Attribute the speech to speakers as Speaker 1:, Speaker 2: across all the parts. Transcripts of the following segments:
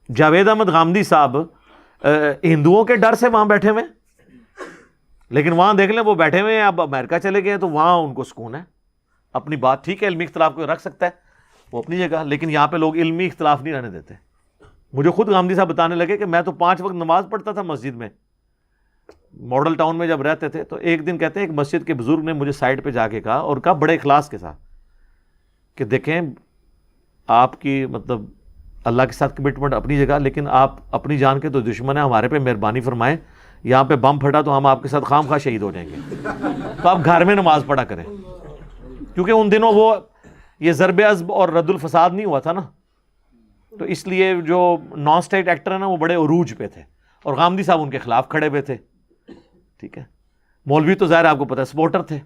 Speaker 1: جاوید احمد غامدی صاحب ہندوؤں کے ڈر سے وہاں بیٹھے ہوئے، لیکن وہاں دیکھ لیں وہ بیٹھے ہوئے ہیں، اب امریکہ چلے گئے ہیں تو وہاں ان کو سکون ہے. اپنی بات ٹھیک ہے، علمی اختلاف کوئی رکھ سکتا ہے وہ اپنی جگہ، لیکن یہاں پہ لوگ علمی اختلاف نہیں رہنے دیتے. مجھے خود غامدی صاحب بتانے لگے کہ میں تو 5 وقت نماز پڑھتا تھا مسجد میں، ماڈل ٹاؤن میں جب رہتے تھے. تو ایک دن کہتے ہیں ایک مسجد کے بزرگ نے مجھے سائڈ پہ جا کے کہا، اور کہا بڑے اخلاص کے ساتھ کہ دیکھیں آپ کی مطلب اللہ کے ساتھ کمٹمنٹ اپنی جگہ، لیکن آپ اپنی جان کے تو دشمن ہیں، ہمارے پہ مہربانی فرمائیں، یہاں پہ بم پھٹا تو ہم آپ کے ساتھ خام خواہ شہید ہو جائیں گے، تو آپ گھر میں نماز پڑھا کریں. کیونکہ ان دنوں وہ یہ ضرب عضب اور رد الفساد نہیں ہوا تھا نا، تو اس لیے جو نان اسٹیٹ ایکٹر ہیں نا وہ بڑے عروج پہ تھے، اور غامدی صاحب ان کے خلاف کھڑے ہوئے تھے. ٹھیک ہے، مولوی تو ظاہر آپ کو پتہ ہے سپورٹر تھے،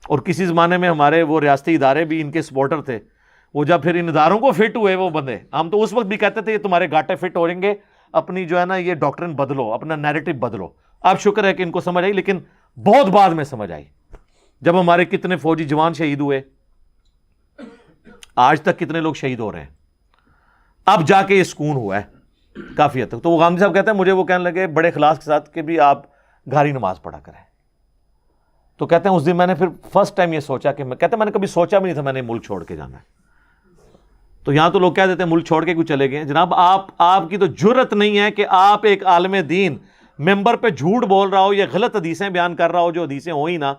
Speaker 1: اور کسی زمانے میں ہمارے وہ ریاستی ادارے بھی ان کے سپورٹر تھے. وہ جب پھر ان اداروں کو فٹ ہوئے وہ بندے، ہم تو اس وقت بھی کہتے تھے یہ تمہارے گاٹے فٹ ہو جائیں گے، اپنی جو ہے نا یہ ڈاکٹرن بدلو، اپنا نیریٹو بدلو. اب شکر ہے کہ ان کو سمجھ آئی، لیکن بہت بعد میں سمجھ آئی، جب ہمارے کتنے فوجی جوان شہید ہوئے، آج تک کتنے لوگ شہید ہو رہے ہیں، اب جا کے یہ سکون ہوا ہے کافی حد تک. تو وہ غامدی صاحب کہتے ہیں مجھے وہ کہنے لگے بڑے اخلاص کے ساتھ کہ بھی آپ گھاری نماز پڑھا کریں. تو کہتے ہیں اس دن میں نے پھر فرسٹ ٹائم یہ سوچا کہ میں نے کبھی سوچا بھی نہیں تھا میں نے ملک چھوڑ کے جانا ہے. تو یہاں تو لوگ کہہ دیتے ہیں ملک چھوڑ کے کیوں چلے گئے. جناب آپ کی تو جرت نہیں ہے کہ آپ ایک عالم دین ممبر پہ جھوٹ بول رہا ہو یا غلط حدیثیں بیان کر رہا ہو جو حدیثیں ہو ہی نہ،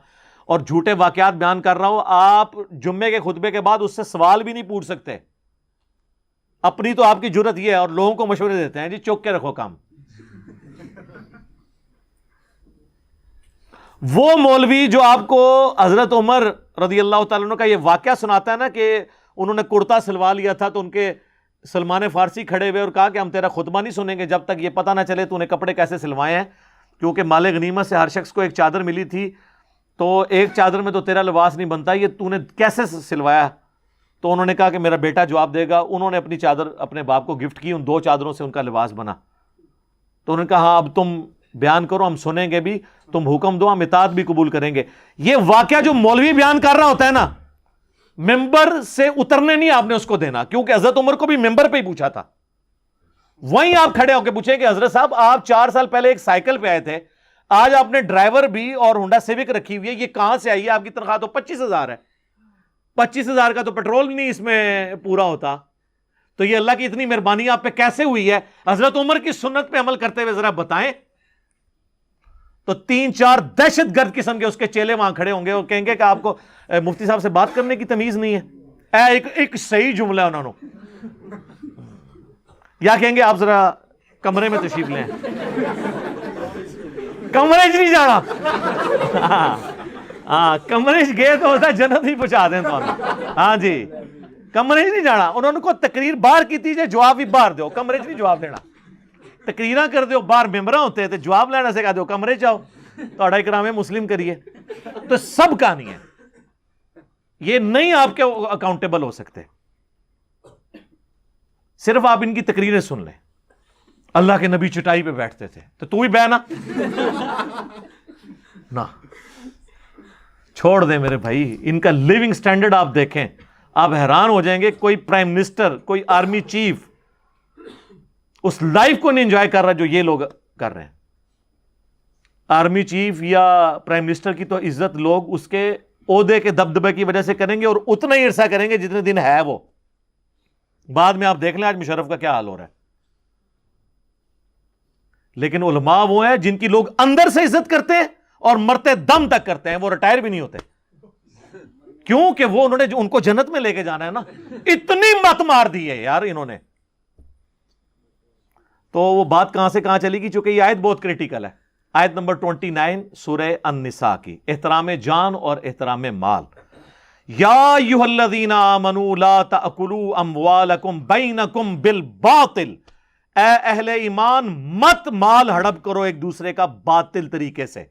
Speaker 1: اور جھوٹے واقعات بیان کر رہا ہو، آپ جمعے کے خطبے کے بعد اس سے سوال بھی نہیں پوچھ سکتے. اپنی تو آپ کی جرت یہ ہے، اور لوگوں کو مشورے دیتے ہیں جی چوک کے رکھو کام. وہ مولوی جو آپ کو حضرت عمر رضی اللہ تعالیٰ عنہ کا یہ واقعہ سناتا ہے نا کہ انہوں نے کرتا سلوا لیا تھا، تو ان کے سلمان فارسی کھڑے ہوئے اور کہا کہ ہم تیرا خطبہ نہیں سنیں گے جب تک یہ پتہ نہ چلے تو نے کپڑے کیسے سلوائے ہیں، کیونکہ مال غنیمت سے ہر شخص کو ایک چادر ملی تھی، تو ایک چادر میں تو تیرا لباس نہیں بنتا، یہ تو نے کیسے سلوایا. تو انہوں نے کہا کہ میرا بیٹا جواب دے گا. انہوں نے اپنی چادر اپنے باپ کو گفٹ کی، ان 2 چادروں سے ان کا لباس بنا. تو انہوں نے کہا ہاں اب تم بیان کرو، ہم سنیں گے بھی، تم حکم دو، ہم اطاعت بھی قبول کریں گے. یہ واقعہ جو مولوی بیان کر رہا ہوتا ہے نا، ممبر سے اترنے نہیں آپ نے اس کو دینا، کیونکہ حضرت عمر کو بھی ممبر پہ ہی پوچھا تھا. وہیں آپ کھڑے ہو کے پوچھیں کہ حضرت صاحب آپ 4 سال پہلے ایک سائیکل پہ آئے تھے، آج آپ نے ڈرائیور بھی اور ہونڈا سیوک رکھی ہوئی ہے، یہ کہاں سے آئی ہے؟ آپ کی تنخواہ تو 25,000 ہے، 25,000 کا تو پیٹرول بھی نہیں اس میں پورا ہوتا. تو یہ اللہ کی اتنی مہربانی آپ پہ کیسے ہوئی ہے؟ حضرت عمر کی سنت پہ عمل کرتے ہوئے ذرا بتائیں. تو 3-4 دہشت گرد قسم کے اس کے چیلے وہاں کھڑے ہوں گے اور کہیں گے کہ آپ کو مفتی صاحب سے بات کرنے کی تمیز نہیں ہے. ایک صحیح جملہ ہے انہوں نے، یا کہیں گے آپ ذرا کمرے میں تشریف لیں. کمرے نہیں جانا، ہاں کمرے گئے تو ہوتا جنت ہی پہنچا دیں تو. ہاں جی کمرے نہیں جانا. انہوں نے کو تقریر باہر کی تھی، جواب بھی باہر دو، کمرے نہیں جواب دینا. تقریراں کر دیو باہر ممبراں ہوتے تھے، جواب لینا سے کہا دو کمرے جاؤ، توڑا اکرام مسلم کریے. تو سب کہانی ہے، یہ نہیں آپ کے اکاؤنٹیبل ہو سکتے. صرف آپ ان کی تقریریں سن لیں. اللہ کے نبی چٹائی پہ بیٹھتے تھے تو بھی بینا نہ چھوڑ دیں میرے بھائی. ان کا لیونگ سٹینڈرڈ آپ دیکھیں، آپ حیران ہو جائیں گے. کوئی پرائم منسٹر، کوئی آرمی چیف اس لائف کو نہیں انجوائے کر رہا جو یہ لوگ کر رہے ہیں. آرمی چیف یا پرائم منسٹر کی تو عزت لوگ اس کے عہدے کے دبدبے کی وجہ سے کریں گے، اور اتنا ہی عرصہ کریں گے جتنے دن ہے وہ. بعد میں آپ دیکھ لیں آج مشرف کا کیا حال ہو رہا ہے. لیکن علماء وہ ہیں جن کی لوگ اندر سے عزت کرتے ہیں اور مرتے دم تک کرتے ہیں، وہ ریٹائر بھی نہیں ہوتے. کیوں کہ وہ انہوں نے جو ان کو جنت میں لے کے جانا ہے نا. اتنی مت مار دی ہے یار انہوں نے. تو وہ بات کہاں سے کہاں چلی گی، چونکہ یہ آیت بہت کریٹیکل ہے. آیت نمبر 29 سورہ النساء کی، احترام جان اور احترام مال. یا ایھا الذین آمنوا لا تأکلوا اموالکم بینکم بالباطل. اے اہل ایمان مت مال ہڑپ کرو ایک دوسرے کا باطل طریقے سے.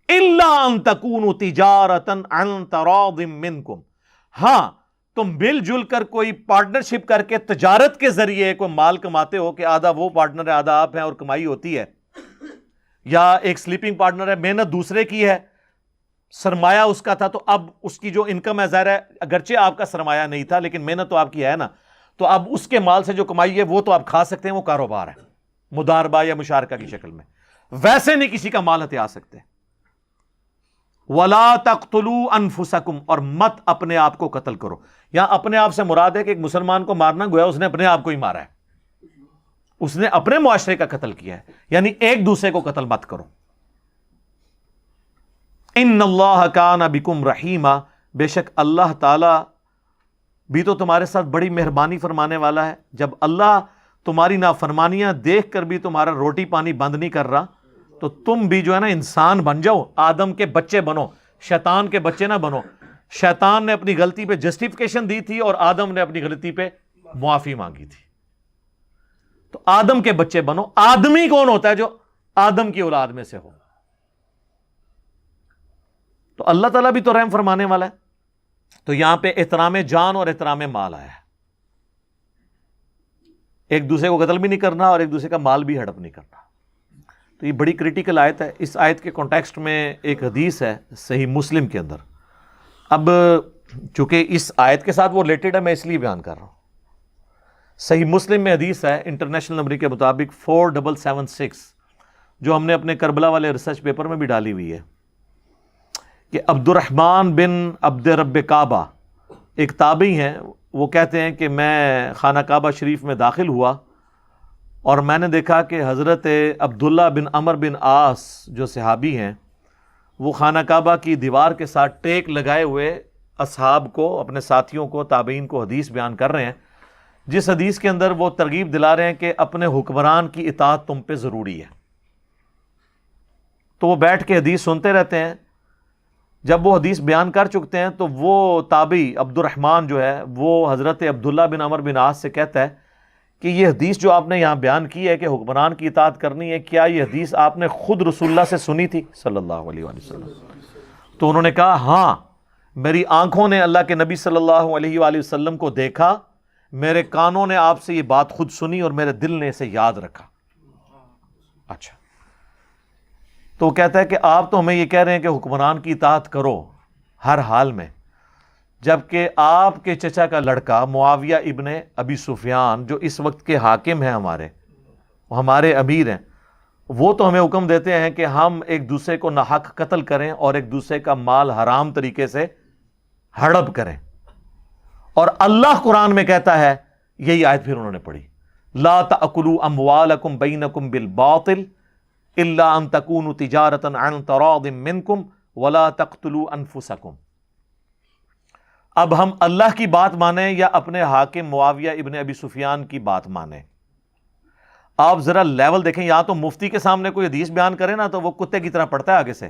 Speaker 1: الا ان تکونوا تجارۃ عن تراض منکم. ہاں تم مل جل کر کوئی پارٹنرشپ کر کے تجارت کے ذریعے کوئی مال کماتے ہو کہ آدھا وہ پارٹنر ہے آدھا آپ ہیں اور کمائی ہوتی ہے، یا ایک سلیپنگ پارٹنر ہے، محنت دوسرے کی ہے، سرمایہ اس کا تھا تو اب اس کی جو انکم ہے ظاہر ہے اگرچہ آپ کا سرمایہ نہیں تھا لیکن محنت تو آپ کی ہے نا. تو اب اس کے مال سے جو کمائی ہے وہ تو آپ کھا سکتے ہیں، وہ کاروبار ہے مداربہ یا مشارکہ کی شکل میں، ویسے نہیں کسی کا مال ہتھیا سکتے۔ وَلَا تَقْتُلُوا أَنفُسَكُمْ، اور مت اپنے آپ کو قتل کرو۔ یہاں اپنے آپ سے مراد ہے کہ ایک مسلمان کو مارنا گویا اس نے اپنے آپ کو ہی مارا ہے، اس نے اپنے معاشرے کا قتل کیا ہے، یعنی ایک دوسرے کو قتل مت کرو۔ ان اللہ کان بکم رحیما، بے شک اللہ تعالی بھی تو تمہارے ساتھ بڑی مہربانی فرمانے والا ہے۔ جب اللہ تمہاری نافرمانیاں دیکھ کر بھی تمہارا روٹی پانی بند نہیں کر رہا تو تم بھی جو ہے نا انسان بن جاؤ، آدم کے بچے بنو، شیطان کے بچے نہ بنو۔ شیطان نے اپنی غلطی پہ جسٹیفیکیشن دی تھی اور آدم نے اپنی غلطی پہ معافی مانگی تھی، تو آدم کے بچے بنو۔ آدمی کون ہوتا ہے؟ جو آدم کی اولاد میں سے ہو۔ تو اللہ تعالیٰ بھی تو رحم فرمانے والا ہے۔ تو یہاں پہ احترام جان اور احترام مال آیا ہے، ایک دوسرے کو قتل بھی نہیں کرنا اور ایک دوسرے کا مال بھی ہڑپ نہیں کرنا۔ تو یہ بڑی کریٹیکل آیت ہے۔ اس آیت کے کانٹیکسٹ میں ایک حدیث ہے صحیح مسلم کے اندر، اب چونکہ اس آیت کے ساتھ وہ ریلیٹڈ ہے میں اس لیے بیان کر رہا ہوں۔ صحیح مسلم میں حدیث ہے انٹرنیشنل نمبر کے مطابق 4776، جو ہم نے اپنے کربلا والے ریسرچ پیپر میں بھی ڈالی ہوئی ہے، کہ عبد الرحمن بن عبد رب کعبہ ایک تابعی ہیں، وہ کہتے ہیں کہ میں خانہ کعبہ شریف میں داخل ہوا اور میں نے دیکھا کہ حضرت عبداللہ بن عمر بن عاص جو صحابی ہیں وہ خانہ کعبہ کی دیوار کے ساتھ ٹیک لگائے ہوئے اصحاب کو، اپنے ساتھیوں کو، تابعین کو حدیث بیان کر رہے ہیں، جس حدیث کے اندر وہ ترغیب دلا رہے ہیں کہ اپنے حکمران کی اطاعت تم پہ ضروری ہے۔ تو وہ بیٹھ کے حدیث سنتے رہتے ہیں۔ جب وہ حدیث بیان کر چکتے ہیں تو وہ تابعی عبد الرحمن جو ہے وہ حضرت عبداللہ بن عمر بن عاص سے کہتا ہے کہ یہ حدیث جو آپ نے یہاں بیان کی ہے کہ حکمران کی اطاعت کرنی ہے، کیا یہ حدیث آپ نے خود رسول اللہ سے سنی تھی صلی اللہ علیہ وآلہ وسلم؟ تو انہوں نے کہا ہاں، میری آنکھوں نے اللہ کے نبی صلی اللہ علیہ وآلہ وسلم کو دیکھا، میرے کانوں نے آپ سے یہ بات خود سنی اور میرے دل نے اسے یاد رکھا۔ اچھا، تو وہ کہتا ہے کہ آپ تو ہمیں یہ کہہ رہے ہیں کہ حکمران کی اطاعت کرو ہر حال میں، جبکہ آپ کے چچا کا لڑکا معاویہ ابن ابی سفیان جو اس وقت کے حاکم ہیں، ہمارے امیر ہیں، وہ تو ہمیں حکم دیتے ہیں کہ ہم ایک دوسرے کو ناحق قتل کریں اور ایک دوسرے کا مال حرام طریقے سے ہڑپ کریں۔ اور اللہ قرآن میں کہتا ہے، یہی آیت پھر انہوں نے پڑھی، لا تأکلوا اموالکم بینکم بالباطل الا ان تکونوا تجارۃ عن تراض منکم ولا تقتلوا انفسکم۔ اب ہم اللہ کی بات مانیں یا اپنے حاکم معاویہ ابن ابی سفیان کی بات مانیں؟ آپ ذرا لیول دیکھیں، یہاں تو مفتی کے سامنے کوئی حدیث بیان کرے نا تو وہ کتے کی طرح پڑھتا ہے آگے سے،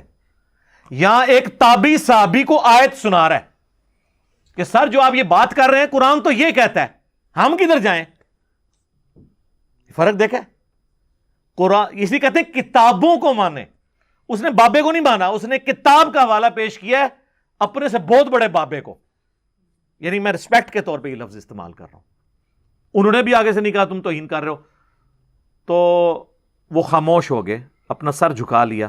Speaker 1: یہاں ایک تابعی صحابی کو آیت سنا رہا ہے کہ سر جو آپ یہ بات کر رہے ہیں قرآن تو یہ کہتا ہے، ہم کدھر جائیں؟ فرق دیکھا؟ قرآن اسی کہتے ہیں کتابوں کو مانے، اس نے بابے کو نہیں مانا، اس نے کتاب کا حوالہ پیش کیا ہے اپنے سے بہت بڑے بابے کو، یعنی میں رسپیکٹ کے طور پہ یہ لفظ استعمال کر رہا ہوں۔ انہوں نے بھی آگے سے نہیں کہا تم توہین کر رہے ہو، تو وہ خاموش ہو گئے، اپنا سر جھکا لیا۔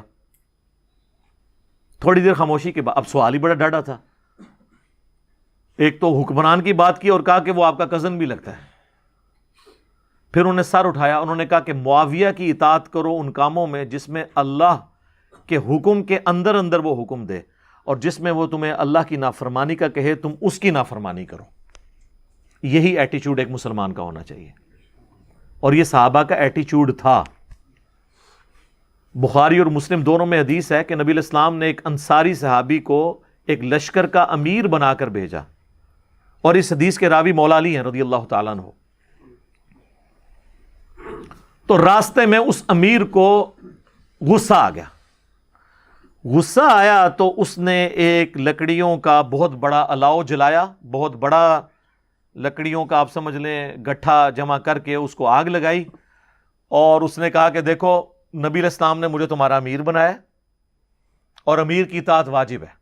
Speaker 1: تھوڑی دیر خاموشی کے بعد اب سوال ہی بڑا ڈاڑا تھا، ایک تو حکمران کی بات کی اور کہا کہ وہ آپ کا کزن بھی لگتا ہے، پھر انہوں نے سر اٹھایا، انہوں نے کہا کہ معاویہ کی اطاعت کرو ان کاموں میں جس میں اللہ کے حکم کے اندر اندر وہ حکم دے، اور جس میں وہ تمہیں اللہ کی نافرمانی کا کہے تم اس کی نافرمانی کرو۔ یہی ایٹیچیوڈ ایک مسلمان کا ہونا چاہیے، اور یہ صحابہ کا ایٹیچیوڈ تھا۔ بخاری اور مسلم دونوں میں حدیث ہے کہ نبی علیہ السلام نے ایک انصاری صحابی کو ایک لشکر کا امیر بنا کر بھیجا، اور اس حدیث کے راوی مولا علی ہیں رضی اللہ تعالیٰ عنہ۔ تو راستے میں اس امیر کو غصہ آ گیا، غصہ آیا تو اس نے ایک لکڑیوں کا بہت بڑا الاؤ جلایا، بہت بڑا لکڑیوں کا آپ سمجھ لیں گٹھا جمع کر کے اس کو آگ لگائی، اور اس نے کہا کہ دیکھو نبی علیہ السلام نے مجھے تمہارا امیر بنایا اور امیر کی اطاعت واجب ہے۔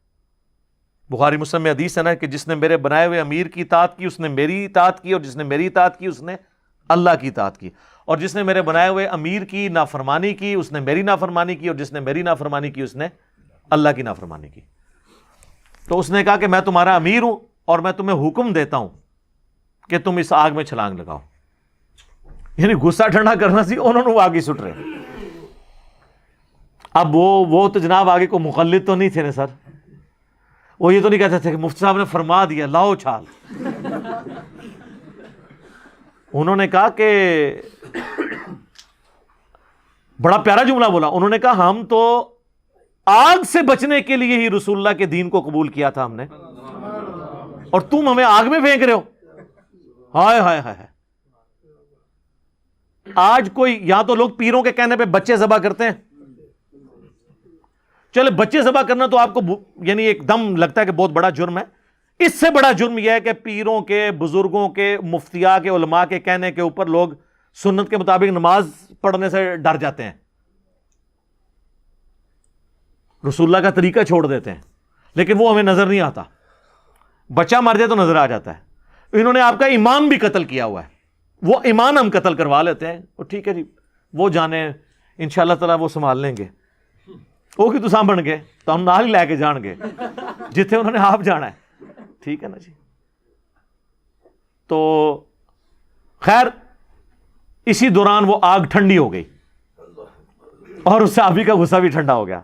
Speaker 1: بخاری مسلم میں حدیث ہے نا کہ جس نے میرے بنائے ہوئے امیر کی اطاعت کی اس نے میری اطاعت کی، اور جس نے میری اطاعت کی اس نے اللہ کی اطاعت کی، اور جس نے میرے بنائے ہوئے امیر کی نافرمانی کی اس نے میری نافرمانی کی، اور جس نے میری نافرمانی کی اس نے اللہ کی نافرمانی کی۔ تو اس نے کہا کہ میں تمہارا امیر ہوں اور میں تمہیں حکم دیتا ہوں کہ تم اس آگ میں چھلانگ لگاؤ. یعنی غصہ ٹھنڈا کرنا سی, انہوں نے وہ آگے سٹ رہے. اب وہ تو جناب آگے کو مقلد تو نہیں تھے نا سر, وہ یہ تو نہیں کہتے تھے کہ مفتی صاحب نے فرما دیا لاؤ چھال. انہوں نے کہا کہ بڑا پیارا جملہ بولا, انہوں نے کہا ہم تو آگ سے بچنے کے لیے ہی رسول اللہ کے دین کو قبول کیا تھا ہم نے, اور تم ہمیں آگ میں پھینک رہے ہو. ہائے ہائے ہائے. آج کوئی یا تو لوگ پیروں کے کہنے پہ بچے ذبح کرتے ہیں. چلے بچے ذبح کرنا تو آپ کو یعنی ایک دم لگتا ہے کہ بہت بڑا جرم ہے. اس سے بڑا جرم یہ ہے کہ پیروں کے, بزرگوں کے, مفتیاء کے, علماء کے کہنے کے اوپر لوگ سنت کے مطابق نماز پڑھنے سے ڈر جاتے ہیں, رسول اللہ کا طریقہ چھوڑ دیتے ہیں, لیکن وہ ہمیں نظر نہیں آتا. بچہ مر جائے تو نظر آ جاتا ہے. انہوں نے آپ کا ایمان بھی قتل کیا ہوا ہے, وہ ایمان ہم قتل کروا لیتے ہیں. اور ٹھیک ہے جی, وہ جانے انشاءاللہ تعالیٰ وہ سنبھال لیں گے. وہ کہ تساں بن گئے تو ہم نال ہی لے کے جان گے جتنے انہوں نے آپ جانا ہے. ٹھیک ہے نا جی. تو خیر اسی دوران وہ آگ ٹھنڈی ہو گئی اور اس صحابی کا غصہ بھی ٹھنڈا ہو گیا.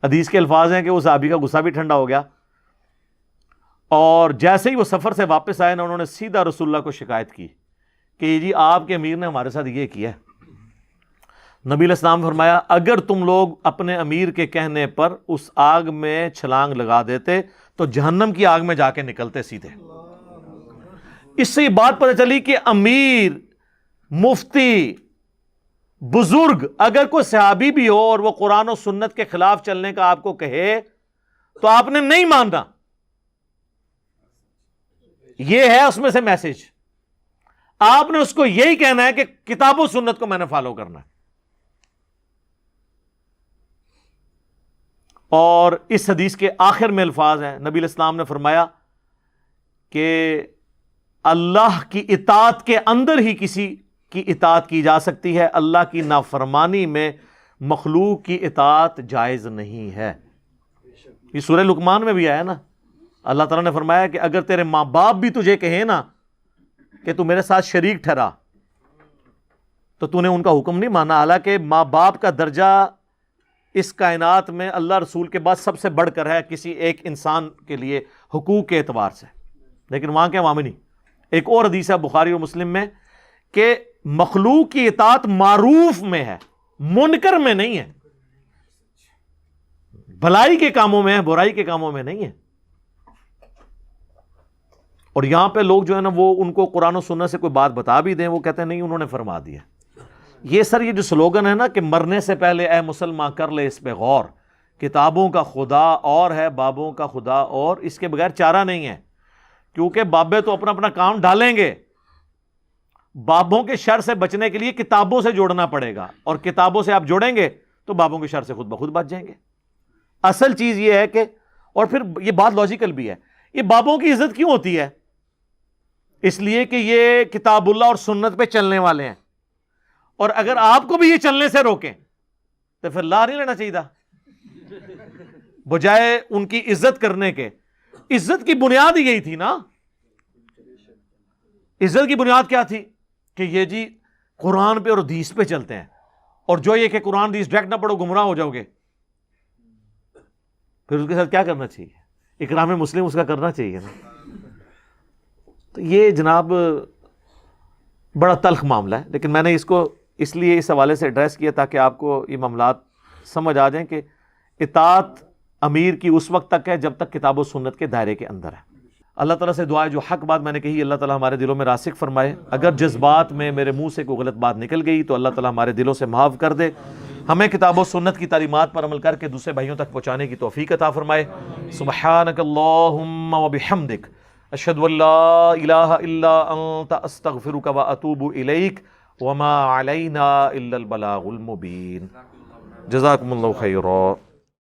Speaker 1: حدیث کے الفاظ ہیں کہ وہ صحابی کا غصہ بھی ٹھنڈا ہو گیا, اور جیسے ہی وہ سفر سے واپس آئے نا, انہوں نے سیدھا رسول اللہ کو شکایت کی کہ جی آپ کے امیر نے ہمارے ساتھ یہ کیا ہے. نبی علیہ السلام نے فرمایا اگر تم لوگ اپنے امیر کے کہنے پر اس آگ میں چھلانگ لگا دیتے تو جہنم کی آگ میں جا کے نکلتے سیدھے. اس سے یہ بات پتہ چلی کہ امیر, مفتی, بزرگ, اگر کوئی صحابی بھی ہو اور وہ قرآن و سنت کے خلاف چلنے کا آپ کو کہے تو آپ نے نہیں ماننا. یہ ہے اس میں سے میسج. آپ نے اس کو یہی کہنا ہے کہ کتاب و سنت کو میں نے فالو کرنا ہے. اور اس حدیث کے آخر میں الفاظ ہیں, نبی علیہ السلام نے فرمایا کہ اللہ کی اطاعت کے اندر ہی کسی کی اطاعت کی جا سکتی ہے, اللہ کی نافرمانی میں مخلوق کی اطاعت جائز نہیں ہے. یہ سورہ لقمان میں بھی آیا نا, اللہ تعالیٰ نے فرمایا کہ اگر تیرے ماں باپ بھی تجھے کہیں نا کہ تو میرے ساتھ شریک ٹھہرا تو تو نے ان کا حکم نہیں مانا. حالانکہ ماں باپ کا درجہ اس کائنات میں اللہ رسول کے بعد سب سے بڑھ کر ہے کسی ایک انسان کے لیے حقوق کے اعتبار سے, لیکن وہاں کے وہاں میں نہیں. ایک اور حدیث ہے بخاری و مسلم میں کہ مخلوق کی اطاعت معروف میں ہے, منکر میں نہیں ہے. بھلائی کے کاموں میں ہے, برائی کے کاموں میں نہیں ہے. اور یہاں پہ لوگ جو ہے نا وہ ان کو قرآن و سنت سے کوئی بات بتا بھی دیں, وہ کہتے ہیں نہیں انہوں نے فرما دیا. یہ سر یہ جو سلوگن ہے نا کہ مرنے سے پہلے اے مسلمان کر لے اس پہ غور, کتابوں کا خدا اور ہے بابوں کا خدا اور, اس کے بغیر چارہ نہیں ہے. کیونکہ بابے تو اپنا اپنا کام ڈالیں گے, بابوں کے شر سے بچنے کے لیے کتابوں سے جوڑنا پڑے گا, اور کتابوں سے آپ جوڑیں گے تو بابوں کے شر سے خود بخود بچ جائیں گے. اصل چیز یہ ہے کہ, اور پھر یہ بات لاجیکل بھی ہے, یہ بابوں کی عزت کیوں ہوتی ہے؟ اس لیے کہ یہ کتاب اللہ اور سنت پہ چلنے والے ہیں, اور اگر آپ کو بھی یہ چلنے سے روکیں تو پھر لا نہیں لینا چاہیے بجائے ان کی عزت کرنے کے. عزت کی بنیاد ہی یہی تھی نا. عزت کی بنیاد کیا تھی کہ یہ جی قرآن پہ اور حدیث پہ چلتے ہیں, اور جو یہ کہ قرآن حدیث ڈائریکٹ نہ پڑھو گمراہ ہو جاؤ گے, پھر اس کے ساتھ کیا کرنا چاہیے؟ اکرام مسلم اس کا کرنا چاہیے نا. تو یہ جناب بڑا تلخ معاملہ ہے, لیکن میں نے اس کو اس لیے اس حوالے سے ایڈریس کیا تاکہ آپ کو یہ معاملات سمجھ آ جائیں کہ اطاعت امیر کی اس وقت تک ہے جب تک کتاب و سنت کے دائرے کے اندر ہے. اللہ تعالیٰ سے دعا ہے جو حق بات میں نے کہی اللہ تعالیٰ ہمارے دلوں میں راسخ فرمائے. اگر جذبات میں میرے منہ سے کوئی غلط بات نکل گئی تو اللہ تعالیٰ ہمارے دلوں سے معاف کر دے. ہمیں کتاب و سنت کی تعلیمات پر عمل کر کے دوسرے بھائیوں تک پہنچانے کی توفیق عطا فرمائے. سبحانک اللہم و بحمدک اشہد ان لا الہ الا انت استغفرک و اتوب الیک وما علینا الا البلاغ المبین. جزاکم اللہ خیرا.